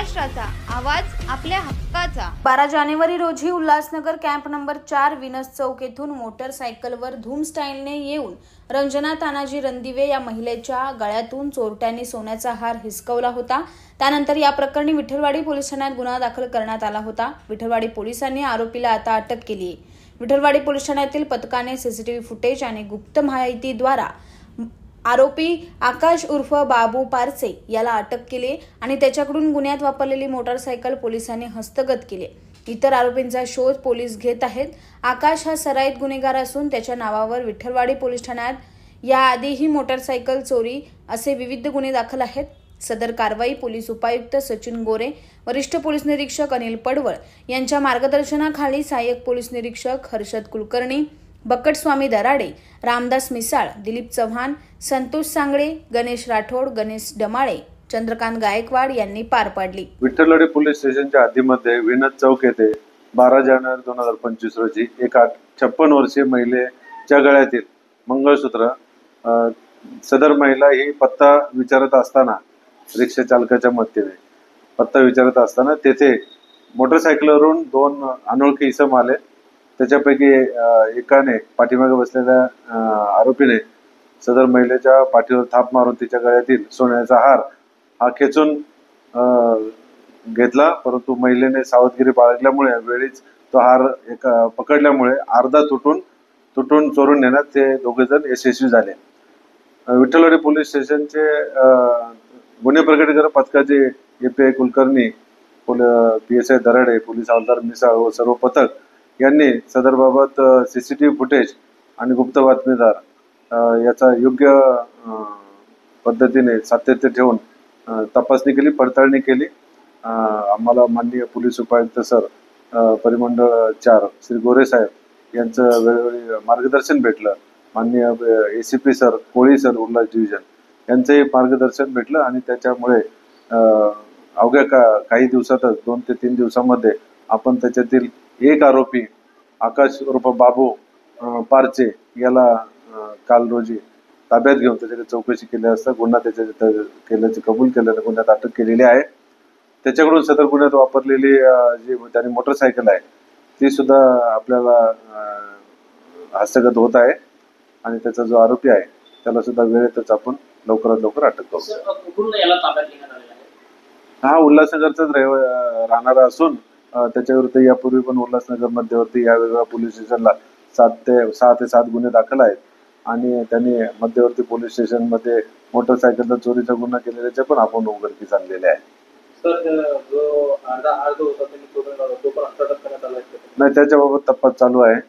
महाराष्ट्राचा आवाज आपल्या हक्काचा। 12 जानेवारी रोजी उल्हासनगर कॅम्प नंबर 4 विनस चौक येथून मोटरसायकलवर धूम स्टाईलने येऊन रंजना तानाजी रणदिवे या महिलेच्या गळ्यातून चोरट्यांनी सोन्याचा हार हिसकवला होता। त्यानंतर या प्रकरणी विठ्ठलवाडी पोलीस ठाण्यात गुन्हा दाखल करण्यात आला होता। विठ्ठलवाडी पोलिसांनी आरोपीला आता अटक केली आहे। विठ्ठलवाडी पोलीस ठाण्यातील पथकाने सीसीटीव्ही फुटेज आणि गुप्त माहितीद्वारा आरोपी आकाश उर्फ बाबू पारसे याला अटक केली आणि त्याच्याकडून गुन्ह्यात वापरलेली मोटरसायकल पोलिसांनी हस्तगत केली। इतर आरोपींचा शोध पोलीस घेत आहेत। आकाश हा सराईत गुन्हेगार असून त्याच्या नावावर विठ्ठलवाडी पोलीस ठाण्यात याआधीही मोटरसायकल चोरी असे विविध गुन्हे दाखल आहेत। सदर कारवाई पोलीस उपायुक्त सचिन गोरे, वरिष्ठ पोलीस निरीक्षक अनिल पडवळ यांच्या मार्गदर्शनाखाली सहाय्यक पोलीस निरीक्षक हर्षद कुलकर्णी, बकटस्वामी दराडे, रामदास मिसाळ, दिलीप चव्हाण, संतोष सांगळे, गणेश राठोड, गणेश डमाळे, चंद्रकांत गायकवाड यांनी पार पाडली। विठ्ठलवाडी पोलीस स्टेशनच्या हद्दीमध्ये विनस चौक येथे 12 जानेवारी 2025 रोजी एका 56 वर्षीय महिलेच्या गळ्यातील मंगळसूत्र सदर महिला ही पत्ता विचारत असताना रिक्षा चालकाच्या मदतीने पत्ता विचारत असताना तेथे मोटरसायकलवरून 2 अनोळखी इसम आले। त्याच्यापैकी एकाने पाठीमागे बसलेल्या आरोपीने सदर महिलेच्या पाठीवर थाप मारून तिच्या गळ्यातील सोन्याचा हार हा खेचून घेतला, परंतु महिलेने सावधगिरी बाळगल्यामुळे वेळीच तो हार पकडल्यामुळे अर्धा तुटून चोरून नेण्यात ते दोघे जण यशस्वी झाले। विठ्ठलवाडी पोलीस स्टेशनचे गुन्हे प्रकटीकरण पथकाचे API Kulkarni, PSI Darade, police हवालदार मिसाळ व सर्व पथक यांनी सदरबाबत सीसीटीव्ही फुटेज आणि गुप्त बातमीदार याचा योग्य पद्धतीने सातत्य ठेवून तपासणी केली, पडताळणी केली। आम्हाला माननीय पोलीस उपायुक्त सर, परिमंडळ 4 श्री गोरे साहेब यांचं वेळोवेळी मार्गदर्शन भेटलं। माननीय ACP सर, कोळी सर, उल्हास डिव्हिजन यांचंही मार्गदर्शन भेटलं आणि त्याच्यामुळे अवघ्या काही दिवसातच 2 ते 3 दिवसामध्ये आपण त्याच्यातील एक आरोपी आकाश उर्फ बाबू पारचे याला काल रोजी ताब्यात घेऊन त्याच्याकडे चौकशी केली असता गुन्हा त्याच्या केल्याचे कबूल केल्याने गुन्ह्यात अटक केलेली आहे। त्याच्याकडून सदर गुन्ह्यात वापरलेली जी त्याने मोटरसायकल आहे ती सुद्धा आपल्याला हस्तगत होत आहे आणि त्याचा जो आरोपी आहे त्याला सुद्धा वेळेतच आपण लवकरात लवकर अटक करू। हा उल्हासनगरचाच राहणारा असून त्याच्याविरुद्ध यापूर्वी पण उल्हासनगर मध्यवर्ती या वेगवेगळ्या पोलीस स्टेशनला 6 ते 7 गुन्हे दाखल आहेत आणि त्यांनी मध्यवर्ती पोलीस स्टेशन मध्ये मोटरसायकलचा चोरीचा गुन्हा केलेल्याचे पण आपण उघडकीस आणलेले आहे। नाही, त्याच्याबाबत तपास चालू आहे।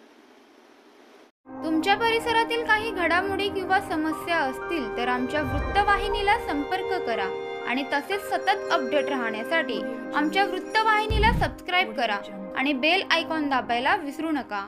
तुमच्या परिसरातील काही घडामोडी किंवा समस्या असतील तर आमच्या वृत्तवाहिनीला संपर्क करा आणि तसेच सतत अपडेट राहण्यासाठी आमच्या वृत्तवाहिनीला सबस्क्राइब करा आणि बेल आयकॉन दाबायला विसरू नका।